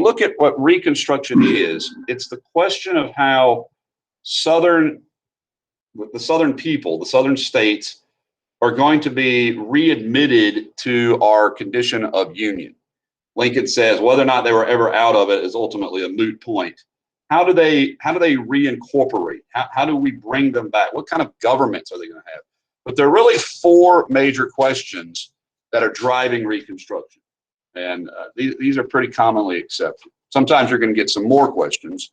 look at what Reconstruction is, it's the question of how the Southern people, the Southern states, are going to be readmitted to our condition of union. Lincoln says whether or not they were ever out of it is ultimately a moot point. How do they reincorporate? How do we bring them back? What kind of governments are they going to have? But there are really four major questions that are driving Reconstruction. And these are pretty commonly accepted. Sometimes you're going to get some more questions,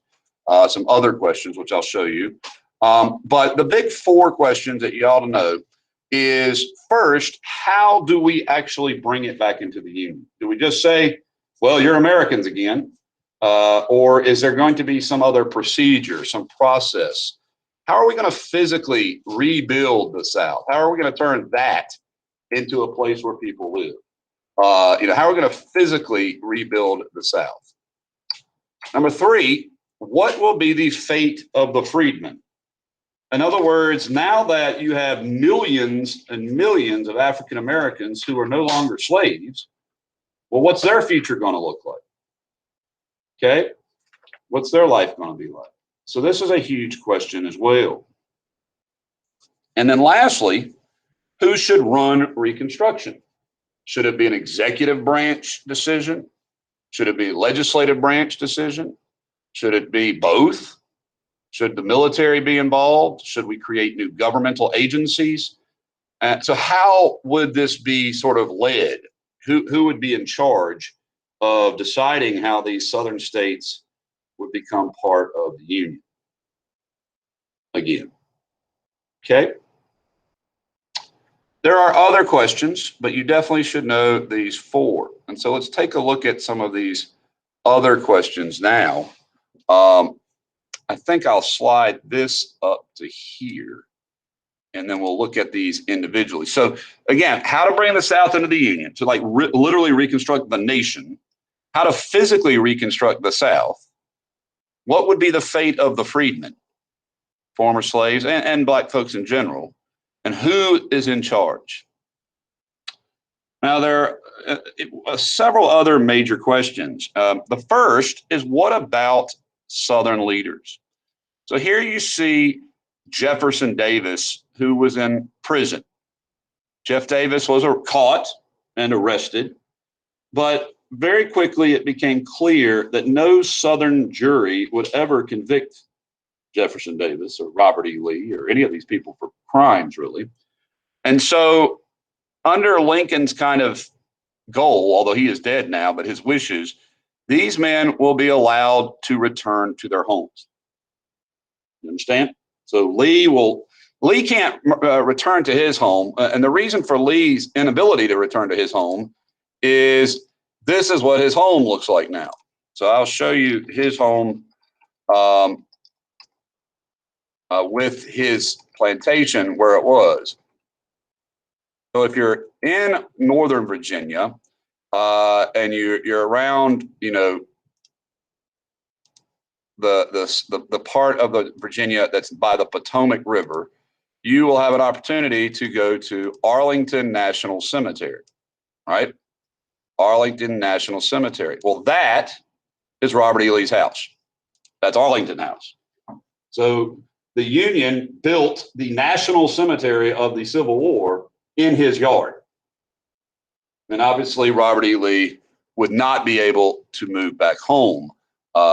some other questions, which I'll show you. But the big four questions that you ought to know is, first, how do we actually bring it back into the Union? Do we just say, well, you're Americans again? Or is there going to be some other procedure, some process? How are we going to physically rebuild the South? How are we going to turn that into a place where people live? How are we going to physically rebuild the South? Number three, what will be the fate of the freedmen? In other words, now that you have millions and millions of African Americans who are no longer slaves, well, what's their future going to look like? Okay, what's their life going to be like? So this is a huge question as well. And then lastly, who should run Reconstruction? Should it be an executive branch decision? Should it be a legislative branch decision? Should it be both? Should the military be involved? Should we create new governmental agencies? So how would this be sort of led? Who would be in charge of deciding how these southern states would become part of the Union again? Okay. There are other questions, but you definitely should know these four. And so let's take a look at some of these other questions now. I think I'll slide this up to here, and then we'll look at these individually. So again, how to bring the South into the Union, to like literally reconstruct the nation, how to physically reconstruct the South, what would be the fate of the freedmen, former slaves, and black folks in general, and who is in charge? Now, there are several other major questions. The first is, what about Southern leaders? So here you see Jefferson Davis, who was in prison. Jeff Davis was caught and arrested, but very quickly it became clear that no Southern jury would ever convict Jefferson Davis or Robert E. Lee or any of these people for crimes, really. And so under Lincoln's kind of goal, although he is dead now, but his wishes, these men will be allowed to return to their homes. You understand? So Lee can't return to his home. And the reason for Lee's inability to return to his home is this is what his home looks like now. So I'll show you his home with his plantation where it was. So if you're in Northern Virginia and you're around, the part of the Virginia that's by the Potomac River, you will have an opportunity to go to Arlington National Cemetery, right? Arlington National Cemetery. Well, that is Robert E. Lee's house. That's Arlington House. So the Union built the National Cemetery of the Civil War in his yard. And obviously Robert E. Lee would not be able to move back home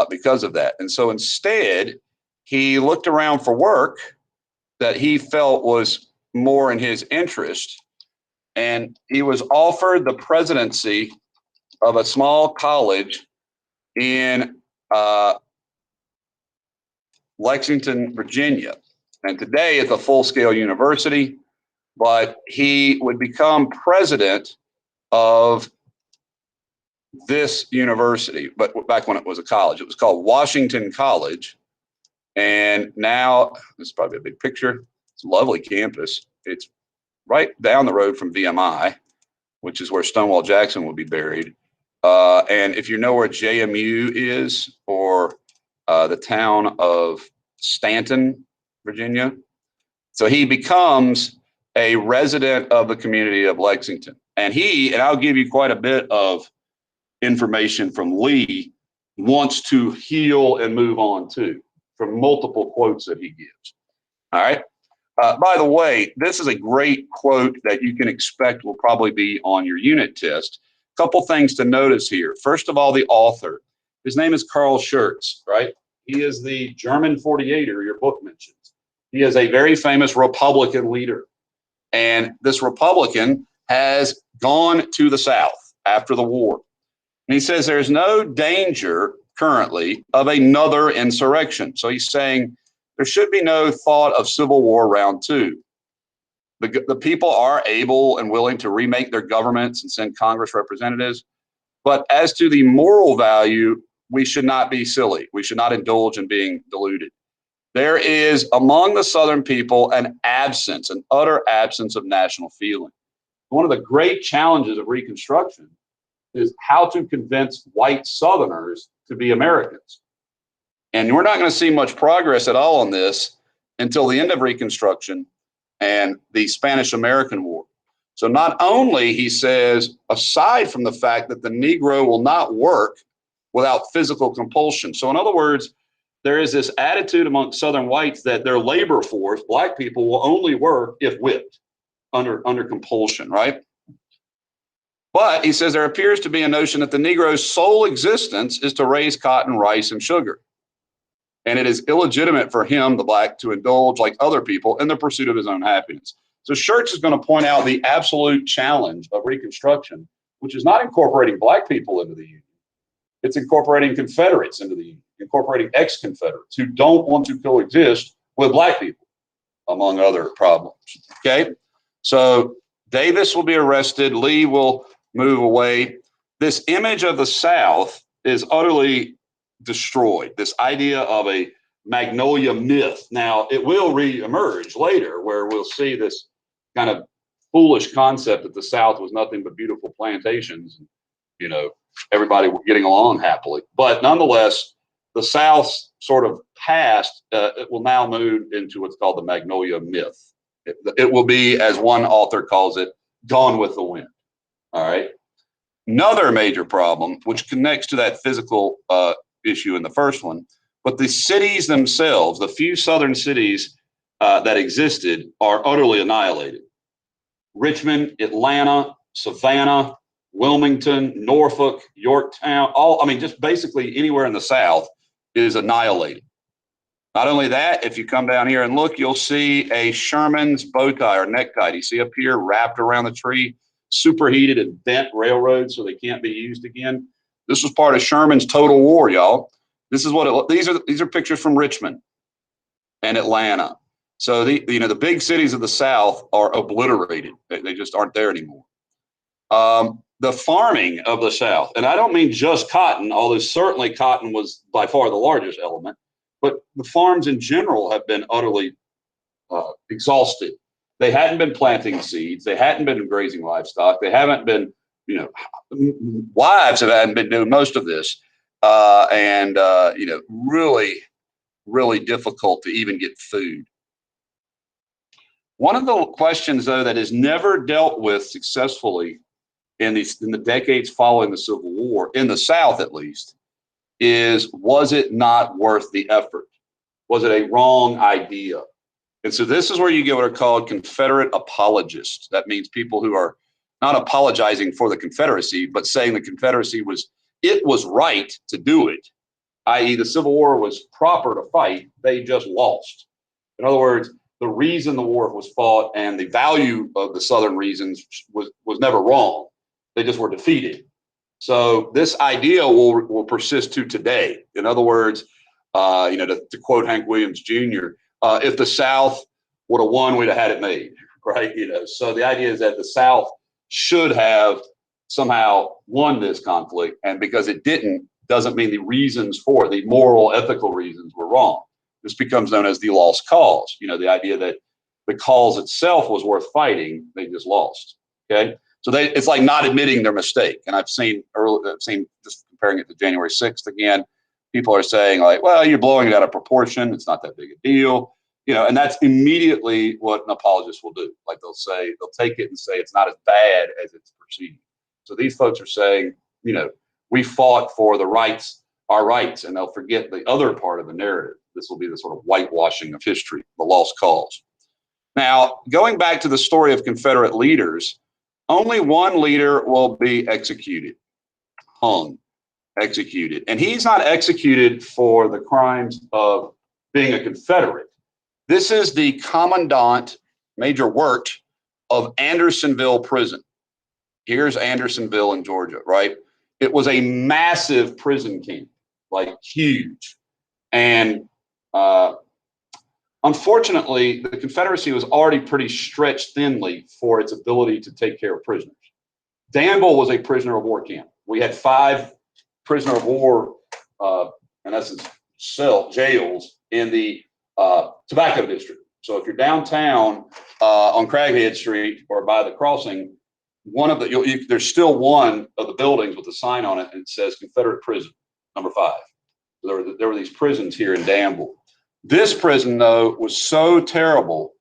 because of that. And so instead, he looked around for work that he felt was more in his interest. And he was offered the presidency of a small college in Lexington, Virginia. And today it's a full-scale university, but he would become president of this university. But back when it was a college, it was called Washington College. And now, this is probably a big picture. It's a lovely campus. It's right down the road from VMI, which is where Stonewall Jackson will be buried. And if you know where JMU is, or the town of Stanton, Virginia, so he becomes a resident of the community of Lexington. And I'll give you quite a bit of information from Lee wants to heal and move on to, from multiple quotes that he gives. All right. By the way, this is a great quote that you can expect will probably be on your unit test. Couple things to notice here. First of all, the author. His name is Karl Schurz, right? He is the German 48er your book mentions. He is a very famous Republican leader. And this Republican has gone to the South after the war. And he says there's no danger currently of another insurrection. So he's saying there should be no thought of civil war round two. The people are able and willing to remake their governments and send Congress representatives. But as to the moral value, we should not be silly. We should not indulge in being deluded. There is among the Southern people an utter absence of national feeling. One of the great challenges of Reconstruction is how to convince white Southerners to be Americans. And we're not going to see much progress at all on this until the end of Reconstruction and the Spanish-American War. So not only, he says, aside from the fact that the Negro will not work without physical compulsion. So in other words, there is this attitude among Southern whites that their labor force, black people, will only work if whipped under compulsion, right? But he says there appears to be a notion that the Negro's sole existence is to raise cotton, rice, and sugar. And it is illegitimate for him, the black, to indulge like other people in the pursuit of his own happiness. So Schurz is going to point out the absolute challenge of Reconstruction, which is not incorporating black people into the Union. It's incorporating Confederates into the Union, incorporating ex-Confederates who don't want to coexist with black people, among other problems. Okay, so Davis will be arrested. Lee will move away. This image of the South is utterly destroyed. This idea of a Magnolia myth. Now, it will re-emerge later where we'll see this kind of foolish concept that the South was nothing but beautiful plantations. You know, everybody were getting along happily. But nonetheless, the South's sort of past, it will now move into what's called the Magnolia myth. It will be, as one author calls it, gone with the wind. All right. Another major problem, which connects to that physical issue in the first one, but the cities themselves, the few Southern cities that existed, are utterly annihilated. Richmond, Atlanta, Savannah, Wilmington, Norfolk, Yorktown, just basically anywhere in the South is annihilated. Not only that, if you come down here and look, you'll see a Sherman's bow tie or necktie. You see up here wrapped around the tree, superheated and bent railroads so they can't be used again. This was part of Sherman's total war, y'all. This is what these are pictures from Richmond and Atlanta. So the big cities of the South are obliterated. They just aren't there anymore. The farming of the South, and I don't mean just cotton, although certainly cotton was by far the largest element, but the farms in general have been utterly exhausted. They hadn't been planting seeds. They hadn't been grazing livestock. They haven't been, wives hadn't been doing most of this. Really, really difficult to even get food. One of the questions, though, that is never dealt with successfully in the decades following the Civil War, in the South at least, is, was it not worth the effort? Was it a wrong idea? And so this is where you get what are called Confederate apologists. That means people who are not apologizing for the Confederacy, but saying the Confederacy was right to do it, i.e. the Civil War was proper to fight, they just lost. In other words, the reason the war was fought and the value of the Southern reasons was never wrong. They just were defeated. So this idea will persist to today. In other words, to quote Hank Williams Jr., if the South would have won, we'd have had it made, right? So the idea is that the South should have somehow won this conflict, and because it didn't, doesn't mean the reasons for it, the moral, ethical reasons, were wrong. This becomes known as the lost cause. The idea that the cause itself was worth fighting, they just lost. Okay, so it's like not admitting their mistake. And I've seen just comparing it to January 6th again. People are saying like, well, you're blowing it out of proportion. It's not that big a deal. And that's immediately what an apologist will do. Like they'll take it and say it's not as bad as it's perceived. So these folks are saying, we fought for the rights our rights, and they'll forget the other part of the narrative. This will be the sort of whitewashing of history, the lost cause. Now, going back to the story of Confederate leaders, only one leader will be executed, hung, executed. And he's not executed for the crimes of being a Confederate. This is the Commandant, Major Wirt, of Andersonville Prison. Here's Andersonville in Georgia, right? It was a massive prison camp, like huge. And unfortunately, the Confederacy was already pretty stretched thinly for its ability to take care of prisoners. Danville was a prisoner of war camp. We had 5 prisoner of war, in essence, jails in the tobacco district. So if you're downtown on Craighead Street or by the crossing, one of the there's still one of the buildings with a sign on it, and it says Confederate Prison, number 5. There were these prisons here in Danville. This prison, though, was so terrible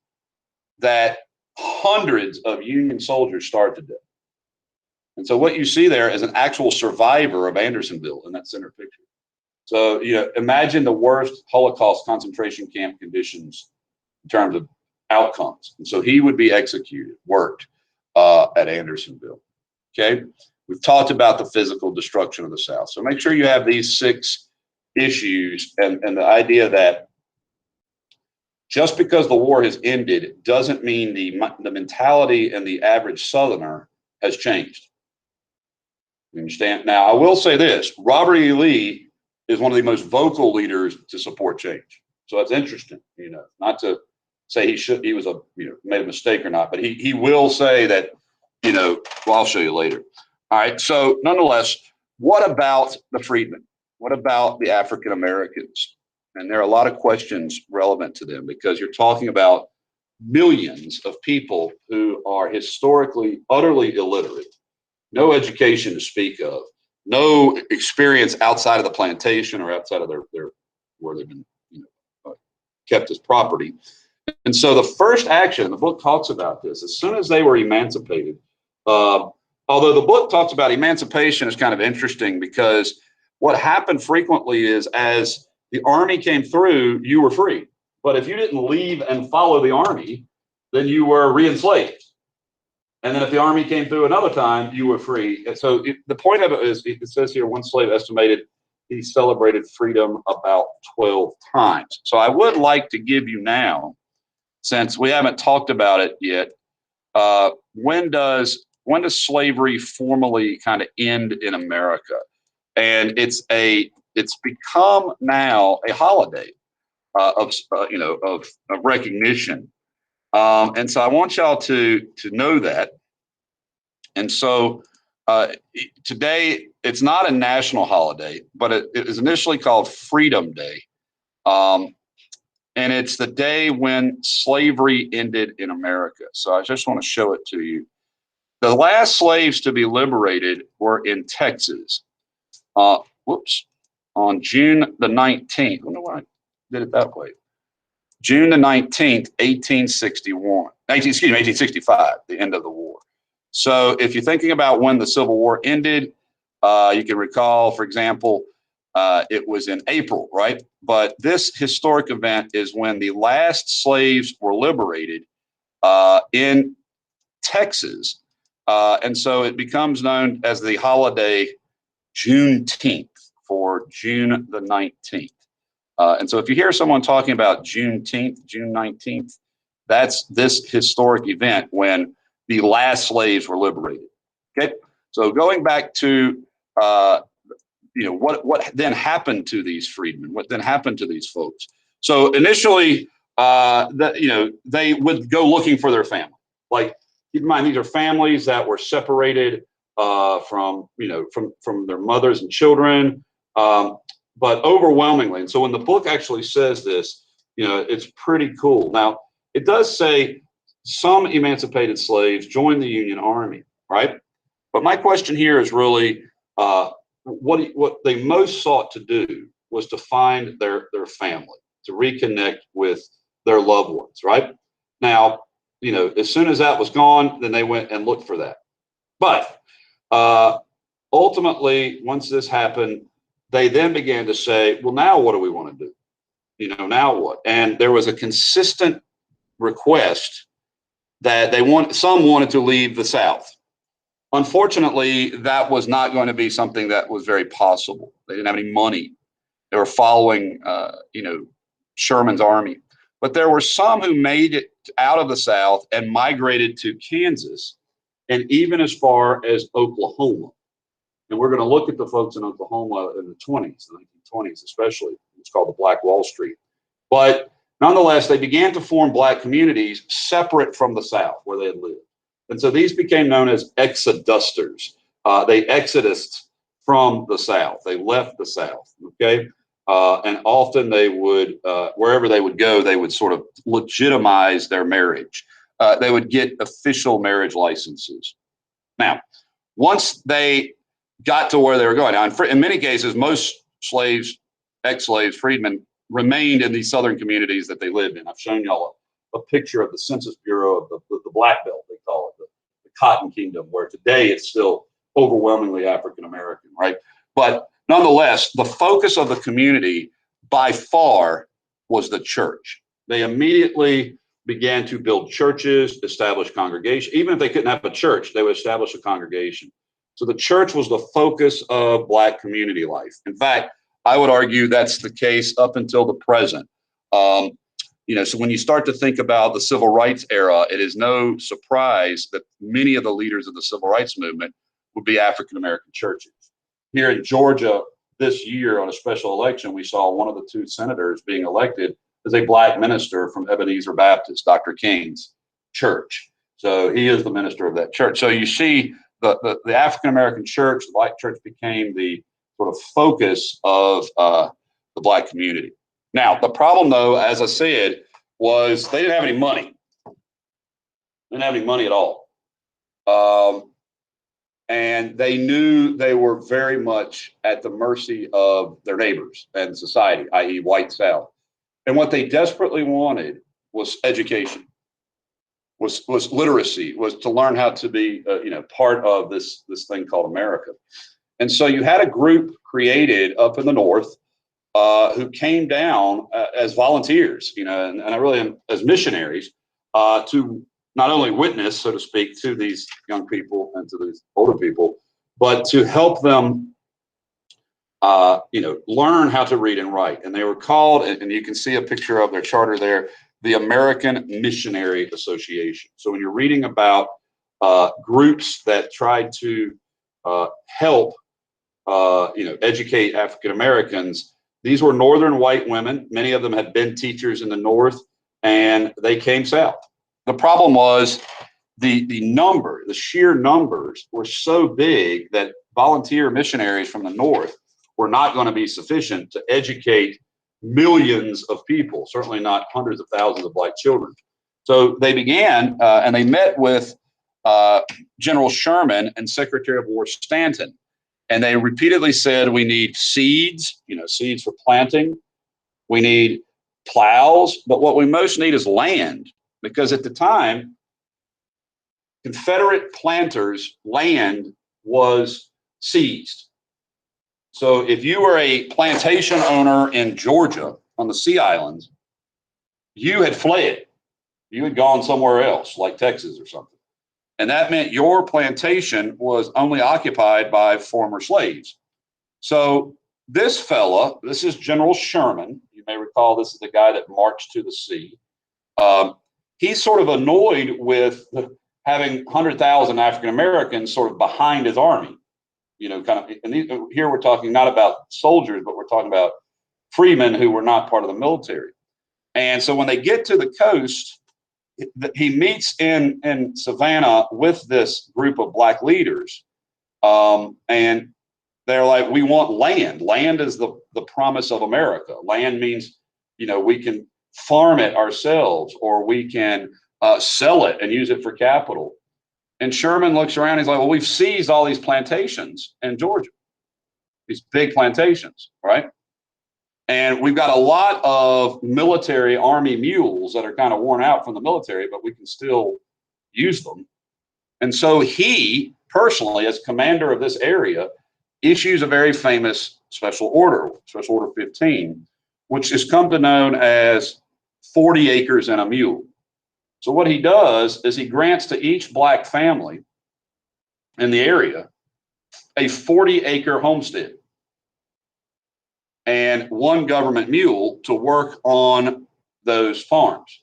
that hundreds of Union soldiers starved to death. And so what you see there is an actual survivor of Andersonville in that center picture. So, imagine the worst Holocaust concentration camp conditions in terms of outcomes. And so he would be executed, worked at Andersonville. Okay. We've talked about the physical destruction of the South. So make sure you have these 6 issues, and the idea that just because the war has ended doesn't mean the mentality and the average Southerner has changed. You understand? Now, I will say this: Robert E. Lee is one of the most vocal leaders to support change. So that's interesting. Not to say he was made a mistake or not, but he will say that. Well, I'll show you later. All right. So nonetheless, what about the freedmen? What about the African Americans? And there are a lot of questions relevant to them, because you're talking about millions of people who are historically utterly illiterate, no education to speak of, no experience outside of the plantation or outside of their where they've been kept as property. And so the first action, the book talks about this, as soon as they were emancipated, although the book talks about emancipation is kind of interesting, because what happened frequently is, as the army came through, you were free. But if you didn't leave and follow the army, then you were re-enslaved. And then if the army came through another time, you were free. And so the point of it is, it says here, one slave estimated he celebrated freedom about 12 times. So I would like to give you now, since we haven't talked about it yet, when does slavery formally kind of end in America? And it's become now a holiday of recognition. And so I want y'all to know that. And so today, it's not a national holiday, but it is initially called Freedom Day. And it's the day when slavery ended in America. So I just want to show it to you. The last slaves to be liberated were in Texas. On June the 19th. I don't know why I did it that way. June the 19th, 1865, the end of the war. So if you're thinking about when the Civil War ended, you can recall, for example, it was in April, right? But this historic event is when the last slaves were liberated in Texas. And so it becomes known as the holiday Juneteenth, for June the 19th. And so if you hear someone talking about Juneteenth, June 19th, that's this historic event when the last slaves were liberated. Okay, so going back to what then happened to these freedmen, what then happened to these folks. So initially, they would go looking for their family. Like, keep in mind, these are families that were separated from their mothers and children. But overwhelmingly, and so when the book actually says this, it's pretty cool. Now, it does say some emancipated slaves joined the Union Army, right? But my question here is really what they most sought to do was to find their family, to reconnect with their loved ones, right? Now, as soon as that was gone, then they went and looked for that. But ultimately, once this happened, they then began to say, well, now what do we want to do? Now what? And there was a consistent request that some wanted to leave the South. Unfortunately, that was not going to be something that was very possible. They didn't have any money. They were following, Sherman's army. But there were some who made it out of the South and migrated to Kansas and even as far as Oklahoma. And we're going to look at the folks in Oklahoma in the 20s, the 1920s especially. It's called the Black Wall Street. But nonetheless, they began to form Black communities separate from the South where they had lived. And so these became known as exodusters. They exodused from the South. They left the South, okay? And often they would, wherever they would go, they would sort of legitimize their marriage. They would get official marriage licenses. Now, once they got to where they were going, now in many cases, most slaves, ex-slaves, freedmen, remained in these southern communities that they lived in. I've shown y'all a picture of the Census Bureau of the Black Belt, they call it, the Cotton Kingdom, where today it's still overwhelmingly African-American, right? But nonetheless, the focus of the community by far was the church. They immediately began to build churches, establish congregations. Even if they couldn't have a church, they would establish a congregation. So the church was the focus of Black community life. In fact, I would argue that's the case up until the present. So when you start to think about the civil rights era, it is no surprise that many of the leaders of the civil rights movement would be African-American churches. Here in Georgia this year on a special election, we saw one of the two senators being elected as a Black minister from Ebenezer Baptist, Dr. King's church. So he is the minister of that church. So you see the African-American church, the Black church became the sort of focus of the Black community. Now, the problem, though, as I said, was they didn't have any money. They didn't have any money at all. And they knew they were very much at the mercy of their neighbors and society, i.e. white South. And what they desperately wanted was education, was literacy, was to learn how to be, part of this thing called America. And so you had a group created up in the North who came down as volunteers, and I really am as missionaries to not only witness, so to speak, to these young people and to these older people, but to help them, learn how to read and write. And they were called, and you can see a picture of their charter there, the American Missionary Association. So when you're reading about groups that tried to help, educate African Americans, these were Northern white women. Many of them had been teachers in the North, and they came south. The problem was the sheer numbers were so big that volunteer missionaries from the North were not going to be sufficient to educate millions of people, certainly not hundreds of thousands of Black children. So they began, and they met with General Sherman and Secretary of War Stanton. And they repeatedly said, we need seeds, seeds for planting. We need plows, but what we most need is land, because at the time, Confederate planters' land was seized. So if you were a plantation owner in Georgia on the Sea Islands, you had fled. You had gone somewhere else, like Texas or something. And that meant your plantation was only occupied by former slaves. So this is General Sherman. You may recall this is the guy that marched to the sea. He's sort of annoyed with having 100,000 African Americans sort of behind his army. Here we're talking not about soldiers, but we're talking about freemen who were not part of the military. And so when they get to the coast, he meets in Savannah with this group of Black leaders, and they're like, we want land. Land is the promise of America. Land means, we can farm it ourselves, or we can sell it and use it for capital. And Sherman looks around, he's like, well, we've seized all these plantations in Georgia, these big plantations, right? And we've got a lot of military army mules that are kind of worn out from the military, but we can still use them. And so he personally, as commander of this area, issues a very famous Special Order 15, which has come to known as 40 acres and a mule. So what he does is he grants to each black family in the area a 40-acre homestead and one government mule to work on those farms.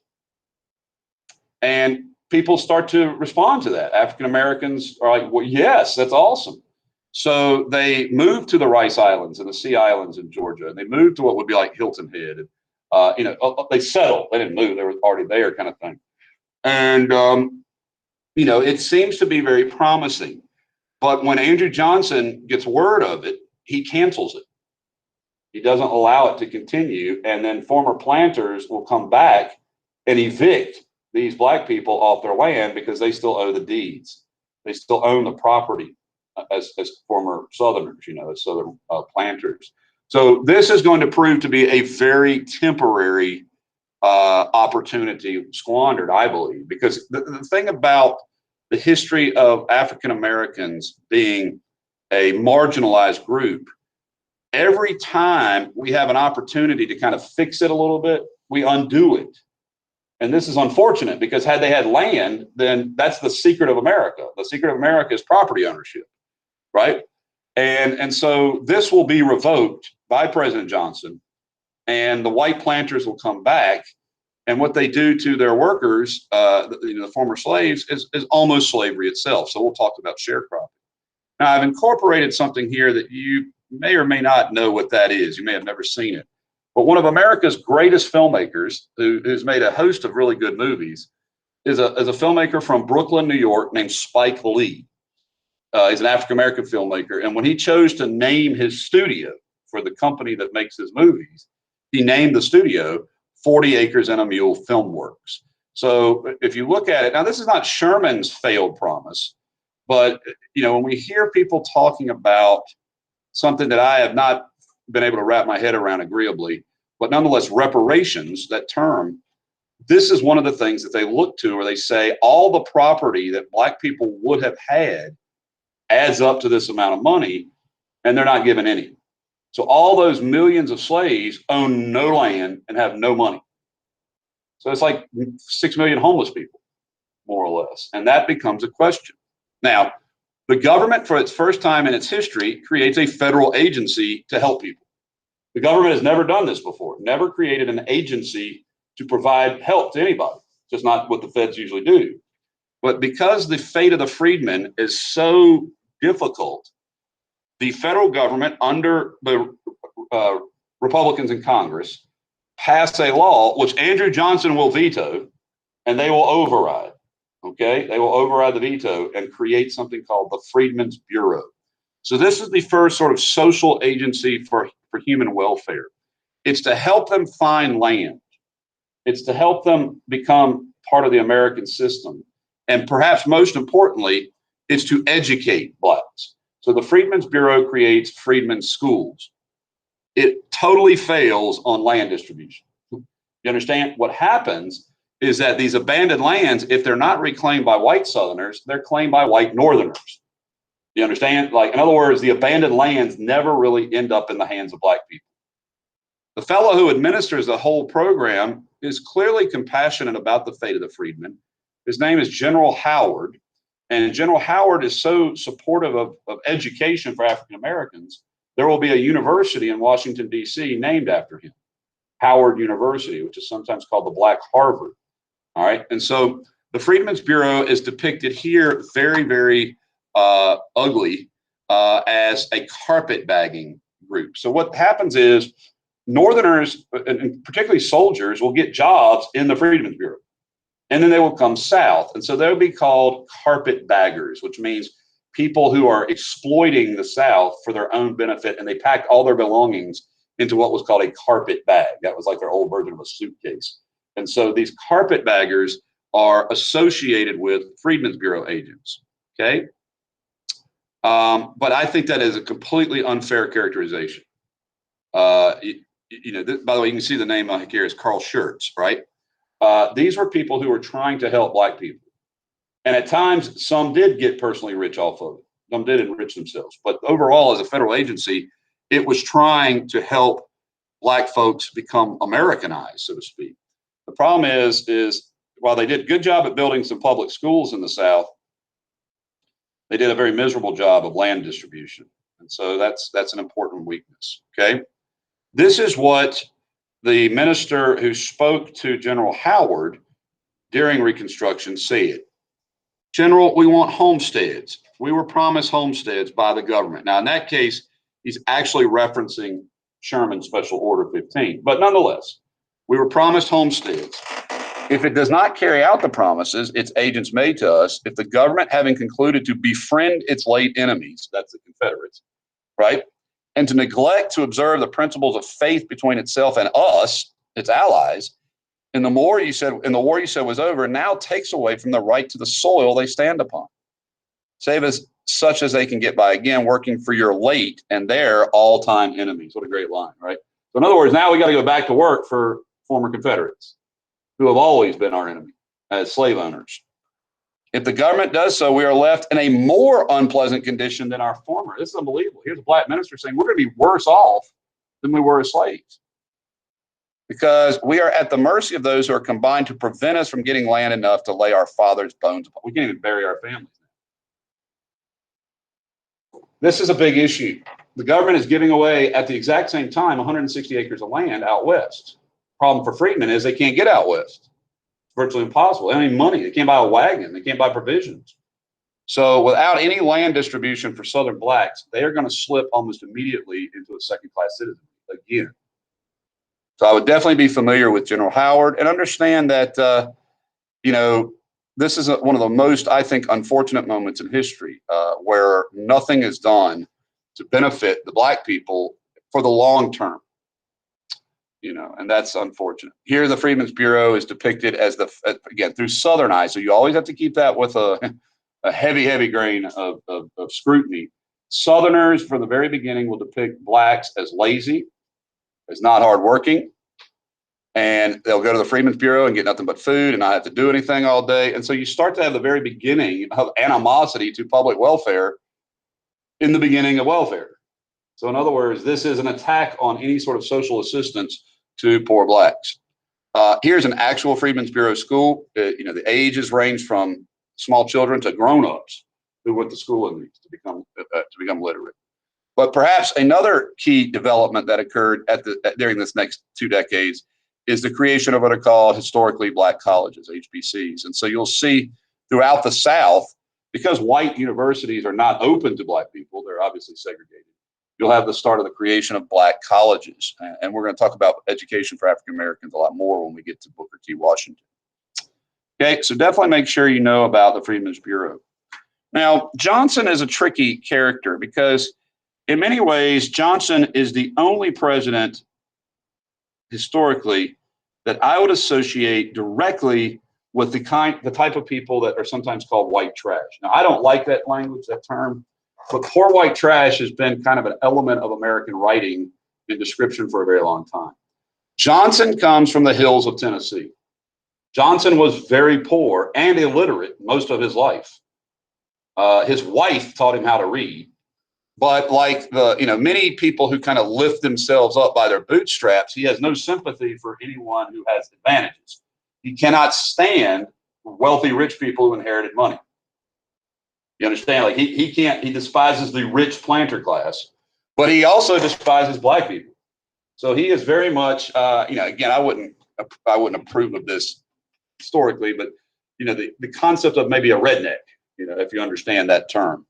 And people start to respond to that. African Americans are like, well, yes, that's awesome. So they moved to the Rice Islands and the Sea Islands in Georgia, and they moved to what would be like Hilton Head. And, they settled. They didn't move. They were already there, kind of thing. And, it seems to be very promising. But when Andrew Johnson gets word of it, he cancels it. He doesn't allow it to continue. And then former planters will come back and evict these black people off their land because they still owe the deeds. They still own the property as former Southerners, as Southern planters. So this is going to prove to be a very temporary opportunity squandered, I believe, because the thing about the history of African Americans being a marginalized group, every time we have an opportunity to kind of fix it a little bit, we undo it. And this is unfortunate because had they had land, then that's the secret of America. The secret of America is property ownership, right? And so this will be revoked by President Johnson, and the white planters will come back. And what they do to their workers, the former slaves, is almost slavery itself. So we'll talk about sharecropping. Now, I've incorporated something here that you may or may not know what that is. You may have never seen it. But one of America's greatest filmmakers, who's made a host of really good movies, is a filmmaker from Brooklyn, New York, named Spike Lee. He's an African-American filmmaker. And when he chose to name his studio for the company that makes his movies, he named the studio 40 Acres and a Mule Filmworks. So if you look at it, now this is not Sherman's failed promise, but when we hear people talking about something that I have not been able to wrap my head around agreeably, but nonetheless reparations, that term, this is one of the things that they look to where they say all the property that black people would have had adds up to this amount of money, and they're not given any. So all those millions of slaves own no land and have no money. So it's like 6 million homeless people, more or less. And that becomes a question. Now, the government, for its first time in its history, creates a federal agency to help people. The government has never done this before, never created an agency to provide help to anybody. Just not what the feds usually do. But because the fate of the freedmen is so difficult, the federal government, under the Republicans in Congress, passed a law which Andrew Johnson will veto, and they will override. Okay, they will override the veto and create something called the Freedmen's Bureau. So this is the first sort of social agency for human welfare. It's to help them find land. It's to help them become part of the American system. And perhaps most importantly, it's to educate blacks. So the Freedmen's Bureau creates freedmen's schools. It totally fails on land distribution. You understand? What happens is that these abandoned lands, if they're not reclaimed by white Southerners, they're claimed by white Northerners. You understand? Like, in other words, the abandoned lands never really end up in the hands of black people. The fellow who administers the whole program is clearly compassionate about the fate of the freedmen. His name is General Howard. And General Howard is so supportive of education for African Americans, there will be a university in Washington, D.C. named after him, Howard University, which is sometimes called the Black Harvard. All right. And so the Freedmen's Bureau is depicted here very, very ugly as a carpetbagging group. So what happens is Northerners, and particularly soldiers, will get jobs in the Freedmen's Bureau. And then they will come south. And so they'll be called carpetbaggers, which means people who are exploiting the South for their own benefit. And they packed all their belongings into what was called a carpet bag. That was like their old version of a suitcase. And so these carpetbaggers are associated with Freedmen's Bureau agents. Okay. But I think that is a completely unfair characterization. By the way, you can see the name here is Carl Schurz, right? These were people who were trying to help black people. And at times, some did get personally rich off of it. Some did enrich themselves. But overall, as a federal agency, it was trying to help black folks become Americanized, so to speak. The problem is while they did a good job at building some public schools in the South, they did a very miserable job of land distribution. And so that's an important weakness. Okay. This is what the minister who spoke to General Howard during Reconstruction said. General, we want homesteads. We were promised homesteads by the government. Now, in that case, he's actually referencing Sherman's Special Order 15. But nonetheless, we were promised homesteads. If it does not carry out the promises its agents made to us, if the government, having concluded to befriend its late enemies, that's the Confederates, right, and to neglect to observe the principles of faith between itself and us, its allies, and the war you said was over, now takes away from the right to the soil they stand upon, save as such as they can get by again, working for your late and their all-time enemies. What a great line, right? So in other words, now we got to go back to work for former Confederates who have always been our enemy as slave owners. If the government does so, we are left in a more unpleasant condition than our former. This is unbelievable. Here's a black minister saying we're going to be worse off than we were as slaves, because we are at the mercy of those who are combined to prevent us from getting land enough to lay our fathers' bones upon. We can't even bury our families now. This is a big issue. The government is giving away at the exact same time 160 acres of land out west. Problem for freedmen is they can't get out west. It's virtually impossible. They don't have any money. They can't buy a wagon. They can't buy provisions. So without any land distribution for Southern blacks, they are going to slip almost immediately into a second-class citizen again. So I would definitely be familiar with General Howard and understand that, this is one of the most, I think, unfortunate moments in history where nothing is done to benefit the black people for the long term. And that's unfortunate. Here, the Freedmen's Bureau is depicted as again, through Southern eyes. So you always have to keep that with a heavy grain of scrutiny. Southerners, from the very beginning, will depict blacks as lazy, as not hardworking, and they'll go to the Freedmen's Bureau and get nothing but food and not have to do anything all day. And so you start to have the very beginning of animosity to public welfare in the beginning of welfare. So in other words, this is an attack on any sort of social assistance to poor blacks. Here's an actual Freedmen's Bureau school. The ages range from small children to grown-ups who went to school in these to become literate. But perhaps another key development that occurred during this next 2 decades is the creation of what are called historically black colleges, HBCs. And so you'll see throughout the South, because white universities are not open to black people, they're obviously segregated. You'll have the start of the creation of black colleges. And we're going to talk about education for African Americans a lot more when we get to Booker T. Washington. Okay, so definitely make sure you know about the Freedmen's Bureau. Now, Johnson is a tricky character because in many ways, Johnson is the only president historically that I would associate directly with the type of people that are sometimes called white trash. Now, I don't like that language, that term, but poor white trash has been kind of an element of American writing and description for a very long time. Johnson comes from the hills of Tennessee. Johnson was very poor and illiterate most of his life. His wife taught him how to read, but like many people who kind of lift themselves up by their bootstraps, he has no sympathy for anyone who has advantages. He cannot stand wealthy, rich people who inherited money. You understand? Like he can't. He despises the rich planter class, but he also despises black people. So he is very much, again, I wouldn't approve of this historically, but the concept of maybe a redneck, if you understand that term.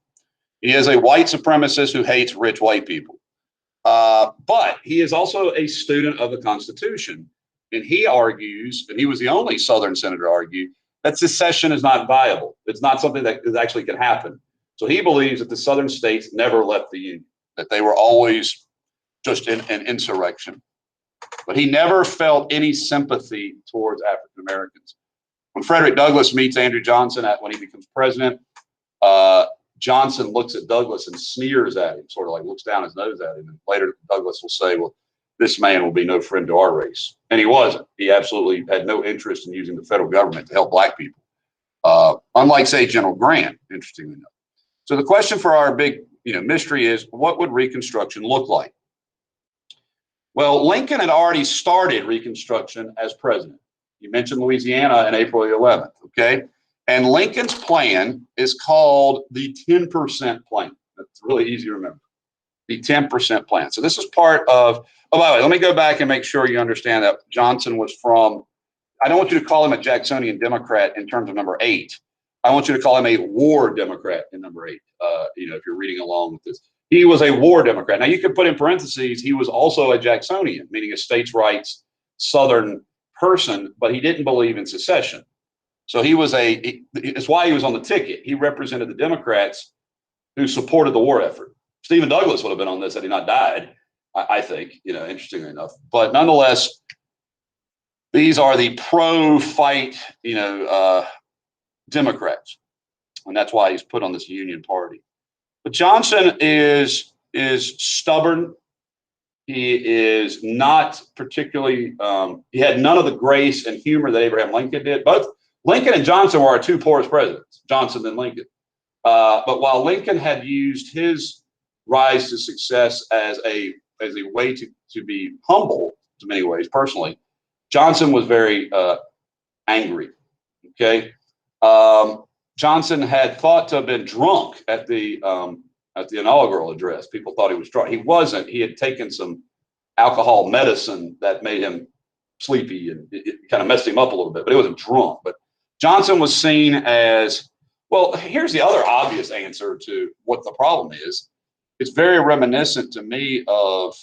He is a white supremacist who hates rich white people. But he is also a student of the Constitution. And he argues, and he was the only Southern senator to argue, that secession is not viable. It's not something that actually can happen. So he believes that the Southern states never left the Union, that they were always just in an insurrection. But he never felt any sympathy towards African Americans. When Frederick Douglass meets Andrew Johnson when he becomes president, Johnson looks at Douglass and sneers at him, sort of like looks down his nose at him. And later Douglass will say, well, this man will be no friend to our race. And he wasn't. He absolutely had no interest in using the federal government to help black people. Unlike, say, General Grant, interestingly enough. So the question for our big mystery is, what would Reconstruction look like? Well, Lincoln had already started Reconstruction as president. You mentioned Louisiana in April the 11th, okay? And Lincoln's plan is called the 10% plan. That's really easy to remember. The 10% plan. So this is part of, oh, by the way, let me go back and make sure you understand that Johnson was from, I don't want you to call him a Jacksonian Democrat in terms of number 8. I want you to call him a war Democrat in number 8, if you're reading along with this. He was a war Democrat. Now, you could put in parentheses, he was also a Jacksonian, meaning a states' rights Southern person, but he didn't believe in secession. So it's why he was on the ticket. He represented the Democrats who supported the war effort. Stephen Douglas would have been on this had he not died, I think, interestingly enough. But nonetheless, these are the pro-fight, Democrats. And that's why he's put on this Union Party. But Johnson is stubborn. He is not particularly, he had none of the grace and humor that Abraham Lincoln did. Both Lincoln and Johnson were our two poorest presidents, Johnson and Lincoln. But while Lincoln had used his rise to success as a way to be humble in many ways personally, Johnson was very angry. Okay. Johnson had thought to have been drunk at the inaugural address. People thought he was drunk. He wasn't. He had taken some alcohol medicine that made him sleepy, and it kind of messed him up a little bit, but he wasn't drunk. But Johnson was seen as, well, here's the other obvious answer to what the problem is. It's very reminiscent to me of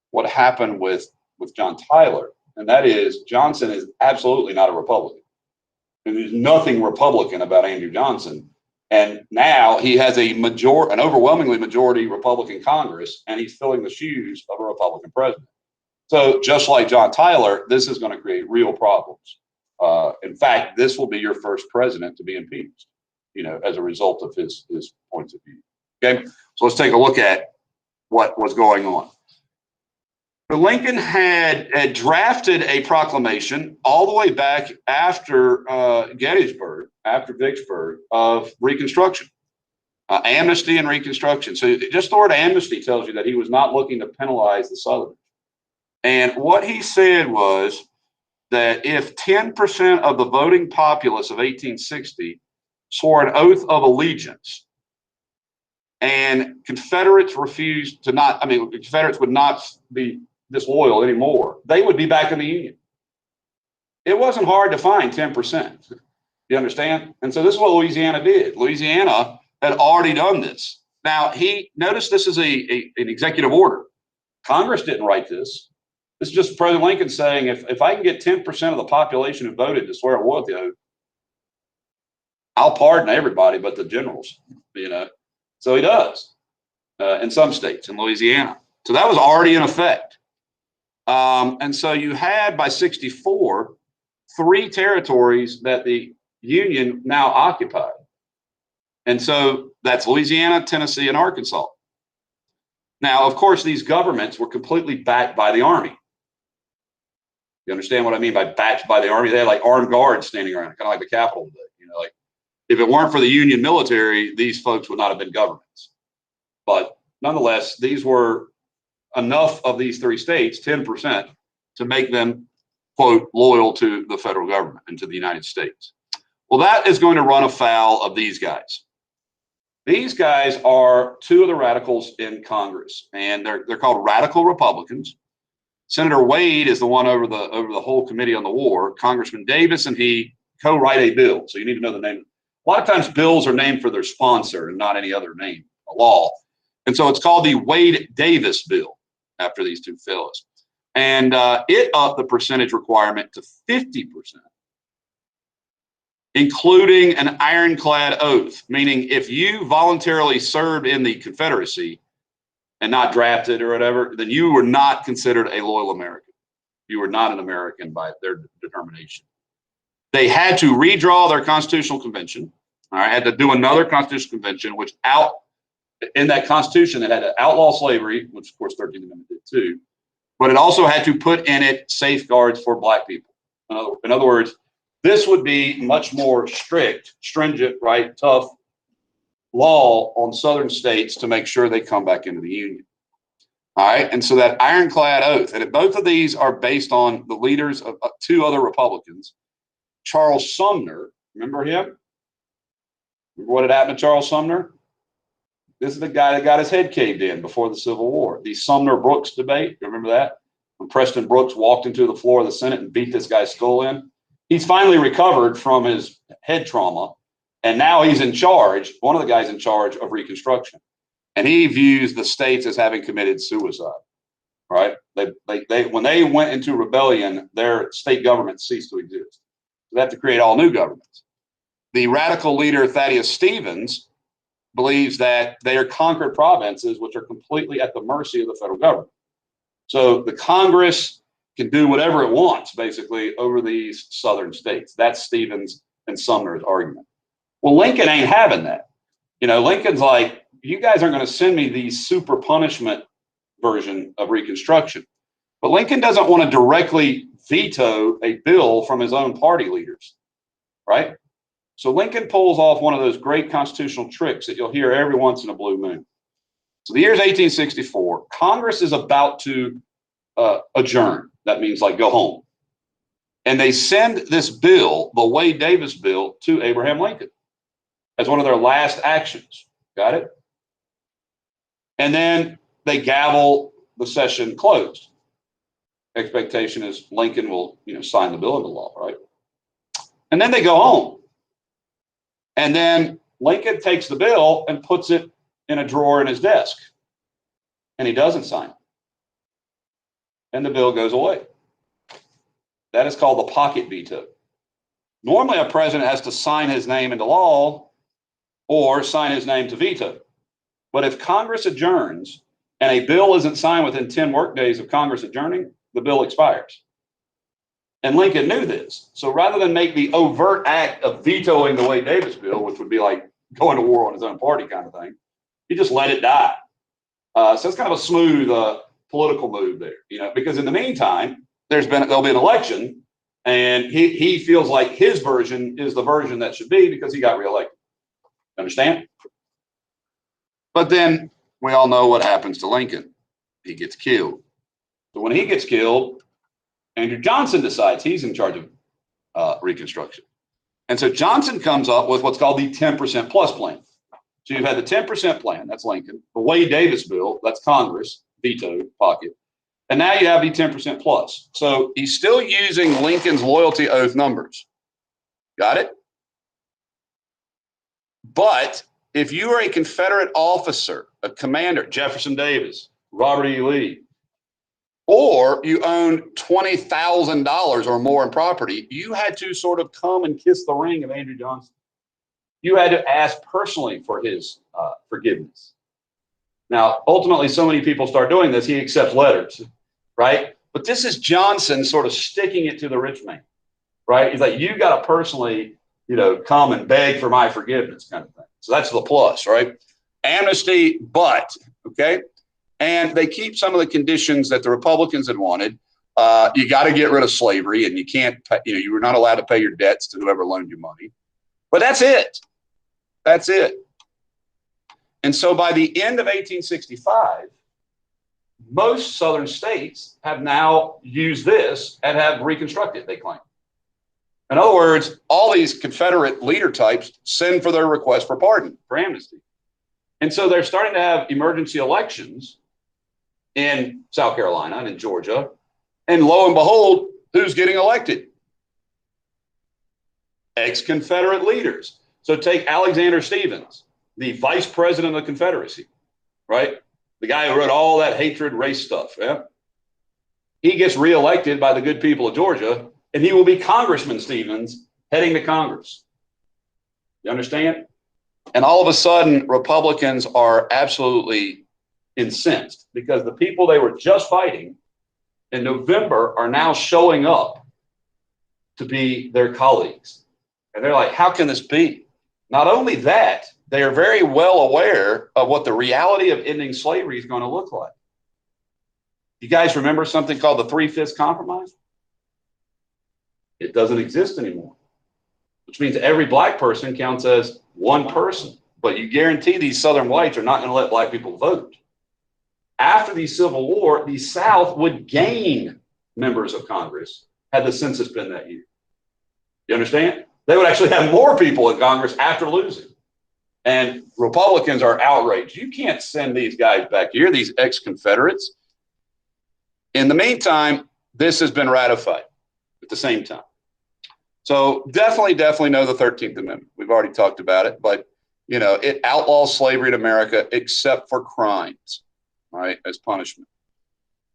what happened with John Tyler, and that is Johnson is absolutely not a Republican. And there's nothing Republican about Andrew Johnson. And now he has an overwhelmingly majority Republican Congress, and he's filling the shoes of a Republican president. So just like John Tyler, this is going to create real problems. In fact, this will be your first president to be impeached, as a result of his points of view. Okay, so let's take a look at what was going on. So Lincoln had drafted a proclamation all the way back after Gettysburg, after Vicksburg, of Reconstruction, amnesty and Reconstruction. So just the word amnesty tells you that he was not looking to penalize the Southerners. And what he said was that if 10% of the voting populace of 1860 swore an oath of allegiance, and Confederates refused Confederates would not be disloyal anymore, they would be back in the Union. It wasn't hard to find 10%. You understand? And so this is what Louisiana did. Louisiana had already done this. Now, notice this is an executive order. Congress didn't write this. This is just President Lincoln saying, if I can get 10% of the population who voted to swear a loyalty oath, I'll pardon everybody but the generals, So he does in some states, in Louisiana. So that was already in effect. And so you had, by 64, 3 territories that the Union now occupied. And so that's Louisiana, Tennessee, and Arkansas. Now, of course, these governments were completely backed by the Army. You understand what I mean by backed by the Army? They had like armed guards standing around, kind of like the Capitol did. If it weren't for the Union military, these folks would not have been governments. But nonetheless, these were enough of these 3 states, 10%, to make them, quote, loyal to the federal government and to the United States. Well, that is going to run afoul of these guys. These guys are 2 of the radicals in Congress, and they're called radical Republicans. Senator Wade is the one over the whole committee on the war. Congressman Davis and he co-write a bill, so you need to know the name. A lot of times bills are named for their sponsor and not any other name, a law. And so it's called the Wade-Davis bill after these 2 fellows. And it upped the percentage requirement to 50%, including an ironclad oath, meaning if you voluntarily served in the Confederacy and not drafted or whatever, then you were not considered a loyal American. You were not an American by their determination. They had to redraw their constitutional convention. All right, had to do another constitutional convention, which in that constitution, it had to outlaw slavery, which of course 13th Amendment did too, but it also had to put in it safeguards for Black people. In other words, this would be much more strict, stringent, right, tough law on Southern states to make sure they come back into the Union. All right. And so that ironclad oath, and both of these are based on the leaders of two other Republicans. Charles Sumner, remember him? Remember what had happened to Charles Sumner? This is the guy that got his head caved in before the Civil War. The Sumner-Brooks debate, you remember that? When Preston Brooks walked into the floor of the Senate and beat this guy's skull in. He's finally recovered from his head trauma, and now he's in charge, one of the guys in charge of Reconstruction. And he views the states as having committed suicide, right? When they went into rebellion, their state governments ceased to exist. So they have to create all new governments. The radical leader, Thaddeus Stevens, believes that they are conquered provinces which are completely at the mercy of the federal government. So the Congress can do whatever it wants, basically, over these southern states. That's Stevens and Sumner's argument. Well, Lincoln ain't having that. You know, Lincoln's like, you guys aren't going to send me the super punishment version of Reconstruction. But Lincoln doesn't want to directly veto a bill from his own party leaders, right? So Lincoln pulls off one of those great constitutional tricks that you'll hear every once in a blue moon. So the year is 1864. Congress is about to adjourn. That means like go home. And they send this bill, the Wade Davis bill, to Abraham Lincoln as one of their last actions. Got it? And then they gavel the session closed. Expectation is Lincoln will, sign the bill into law, right? And then they go home. And then Lincoln takes the bill and puts it in a drawer in his desk. And he doesn't sign it. And the bill goes away. That is called the pocket veto. Normally, a president has to sign his name into law or sign his name to veto. But if Congress adjourns and a bill isn't signed within 10 workdays of Congress adjourning, the bill expires. And Lincoln knew this. So rather than make the overt act of vetoing the Wade Davis bill, which would be like going to war on his own party kind of thing, he just let it die. So it's kind of a smooth political move there, because in the meantime, there'll be an election, and he feels like his version is the version that should be because he got reelected. Understand? But then we all know what happens to Lincoln. He gets killed. So when he gets killed, Andrew Johnson decides he's in charge of Reconstruction. And so Johnson comes up with what's called the 10% plus plan. So you've had the 10% plan, that's Lincoln. The Wade Davis bill, that's Congress, veto, pocket. And now you have the 10% plus. So he's still using Lincoln's loyalty oath numbers. Got it? But if you are a Confederate officer, a commander, Jefferson Davis, Robert E. Lee, or you owned $20,000 or more in property, you had to sort of come and kiss the ring of Andrew Johnson. You had to ask personally for his forgiveness. Now, ultimately, so many people start doing this, he accepts letters, right? But this is Johnson sort of sticking it to the rich man, right? He's like, you got to personally, come and beg for my forgiveness kind of thing. So that's the plus, right? Amnesty, but, okay? And they keep some of the conditions that the Republicans had wanted. You got to get rid of slavery, and you can't, you were not allowed to pay your debts to whoever loaned you money. But that's it. That's it. And so by the end of 1865, most Southern states have now used this and have reconstructed, they claim. In other words, all these Confederate leader types send for their request for pardon, for amnesty. And so they're starting to have emergency elections in South Carolina and in Georgia. And lo and behold, who's getting elected? Ex-Confederate leaders. So take Alexander Stephens, the vice president of the Confederacy, right? The guy who wrote all that hatred race stuff. Yeah. He gets reelected by the good people of Georgia, and he will be Congressman Stephens heading to Congress. You understand? And all of a sudden, Republicans are absolutely incensed because the people they were just fighting in November are now showing up to be their colleagues. And they're like, how can this be? Not only that, they are very well aware of what the reality of ending slavery is going to look like. You guys remember something called the Three-Fifths Compromise? It doesn't exist anymore, which means every black person counts as one person. But you guarantee these Southern whites are not going to let black people vote. After the Civil War, the South would gain members of Congress had the census been that year. You understand? They would actually have more people in Congress after losing. And Republicans are outraged. You can't send these guys back here, these ex-Confederates. In the meantime, this has been ratified at the same time. So definitely know the 13th Amendment. We've already talked about it, but you know, it outlaws slavery in America except for crimes, right, as punishment.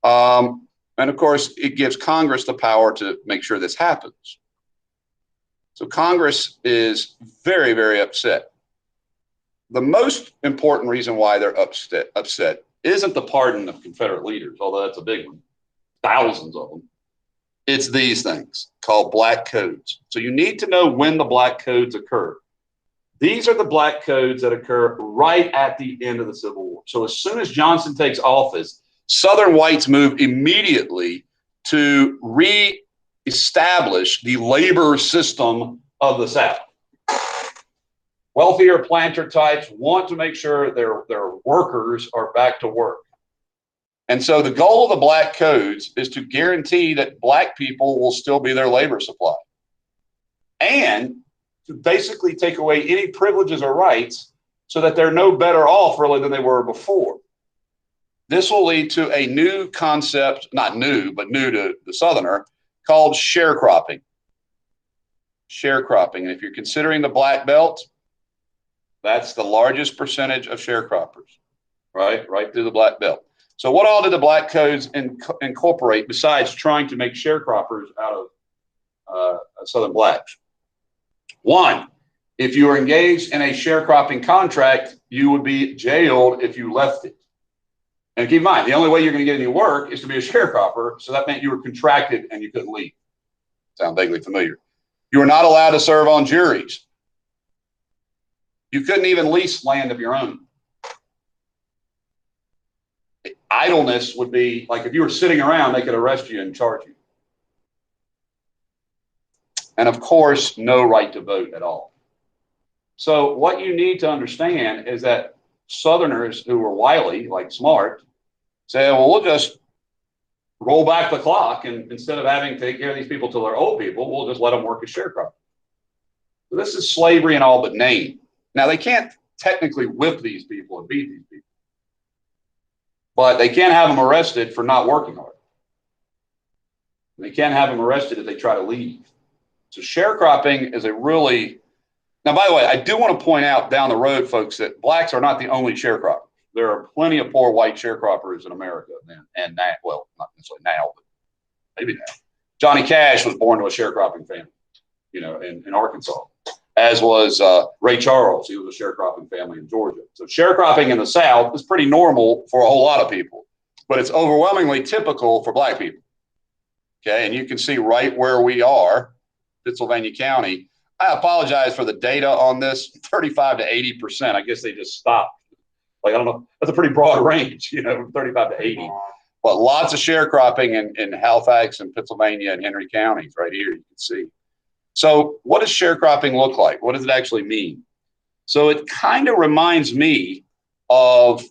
And of course, it gives Congress the power to make sure this happens. So Congress is very upset. The most important reason why they're upset isn't the pardon of Confederate leaders, although that's a big one, thousands of them. It's these things called black codes. So you need to know when the black codes occur. These are the black codes that occur right at the end of the Civil War. So as soon as Johnson takes office, Southern whites move immediately to re-establish the labor system of the South. Wealthier planter types want to make sure their workers are back to work. And so the goal of the black codes is to guarantee that black people will still be their labor supply and to basically take away any privileges or rights so that they're no better off really than they were before. This will lead to a new concept, not new, but new to the Southerner, called sharecropping. Sharecropping. And if you're considering the Black Belt, that's the largest percentage of sharecroppers, right through the Black Belt. So what all did the black codes incorporate besides trying to make sharecroppers out of Southern blacks? One, if you were engaged in a sharecropping contract, you would be jailed if you left it. And keep in mind, the only way you're going to get any work is to be a sharecropper. So that meant you were contracted and you couldn't leave. Sound vaguely familiar. You were not allowed to serve on juries. You couldn't even lease land of your own. Idleness would be like if you were sitting around, they could arrest you and charge you. And of course, no right to vote at all. So what you need to understand is that Southerners who were wily, like smart, say, well, we'll just roll back the clock, and instead of having to take care of these people till they're old people, we'll just let them work as sharecroppers. So this is slavery in all but name. Now, they can't technically whip these people and beat these people, but they can have them arrested for not working hard. They can have them arrested if they try to leave. So sharecropping is a really, now, by the way, I do want to point out down the road, folks, that blacks are not the only sharecroppers. There are plenty of poor white sharecroppers in America, and now, well, not necessarily now, but maybe now. Johnny Cash was born to a sharecropping family, you know, in Arkansas, as was Ray Charles. He was a sharecropping family in Georgia. So sharecropping in the South is pretty normal for a whole lot of people, but it's overwhelmingly typical for black people. Okay, and you can see right where we are, Pennsylvania County. I apologize for the data on this, 35 to 80%. I guess they just stopped. Like, I don't know, that's a pretty broad range, you know, 35 to 80. But lots of sharecropping in Halifax and Pennsylvania and Henry counties right here, you can see. So what does sharecropping look like? What does it actually mean? So it kind of reminds me of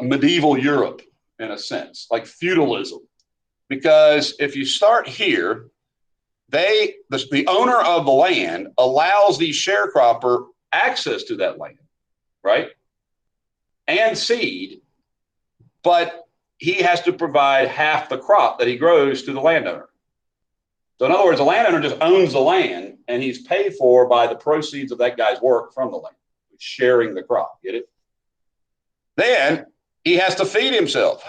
medieval Europe in a sense, like feudalism. Because if you start here, the owner of the land allows the sharecropper access to that land, right? And seed, but he has to provide half the crop that he grows to the landowner. So in other words, the landowner just owns the land and he's paid for by the proceeds of that guy's work from the land, sharing the crop, get it? Then he has to feed himself,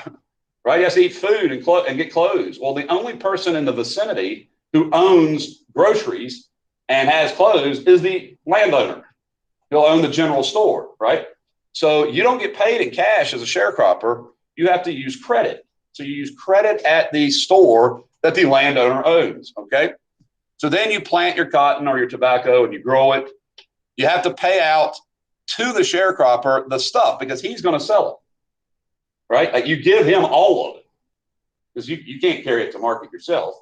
right? He has to eat food and get clothes. Well, the only person in the vicinity who owns groceries and has clothes is the landowner. He'll own the general store, right? So you don't get paid in cash as a sharecropper. You have to use credit. So you use credit at the store that the landowner owns, okay? So then you plant your cotton or your tobacco and you grow it. You have to pay out to the sharecropper the stuff because he's going to sell it, right? Like you give him all of it because you can't carry it to market yourself.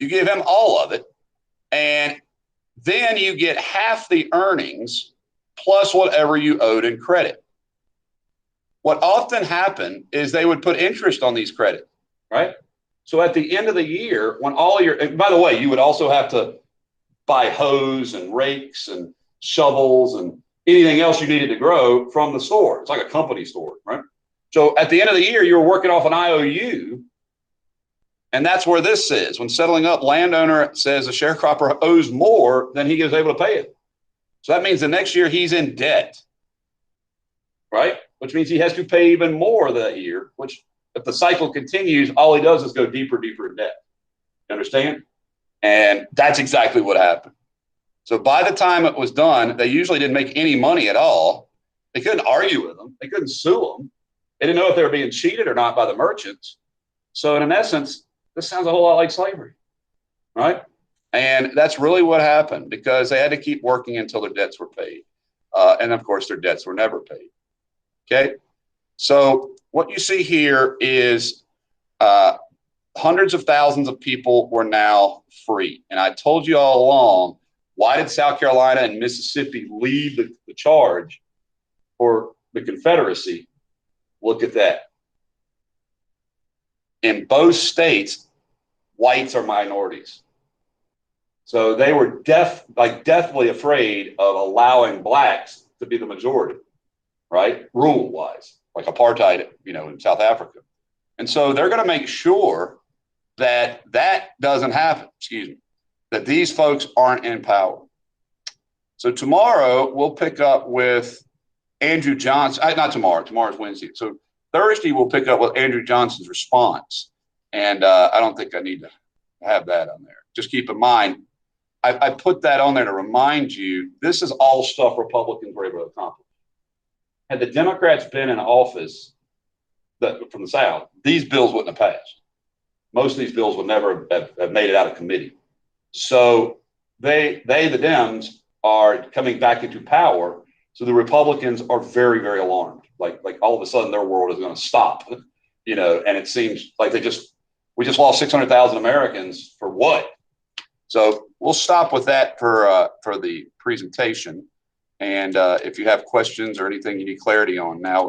You give him all of it, and then you get half the earnings plus whatever you owed in credit. what often happened is they would put interest on these credits, right? So at the end of the year, when all your, and by the way, you would also have to buy hose and rakes and shovels and anything else you needed to grow from the store. It's like a company store, right? So at the end of the year, you were working off an IOU. And that's where this is. When settling up, landowner says the sharecropper owes more than he is able to pay it. So that means the next year he's in debt, right? Which means he has to pay even more that year, which if the cycle continues, all he does is go deeper, deeper in debt. You understand? And that's exactly what happened. So by the time it was done, they usually didn't make any money at all. They couldn't argue with them. They couldn't sue them. They didn't know if they were being cheated or not by the merchants. So in essence, this sounds a whole lot like slavery, right? And that's really what happened because they had to keep working until their debts were paid. And of course, their debts were never paid. Okay. So what you see here is hundreds of thousands of people were now free. And I told you all along, why did South Carolina and Mississippi lead the charge for the Confederacy? Look at that. In both states, whites are minorities. So they were deathly afraid of allowing blacks to be the majority, right? Rule-wise, like apartheid, in South Africa. And so they're going to make sure that that doesn't happen, that these folks aren't in power. So tomorrow we'll pick up with Andrew Johnson. Not tomorrow. Tomorrow's Wednesday. So Thursday we'll pick up with Andrew Johnson's response. And I don't think I need to have that on there. Just keep in mind, I put that on there to remind you, this is all stuff Republicans were able to accomplish. Had the Democrats been in office from the South, these bills wouldn't have passed. Most of these bills would never have made it out of committee. So the Dems, are coming back into power. So the Republicans are very, very alarmed. Like all of a sudden their world is going to stop, and it seems like we just lost 600,000 Americans for what? So we'll stop with that for the presentation. And if you have questions or anything you need clarity on now,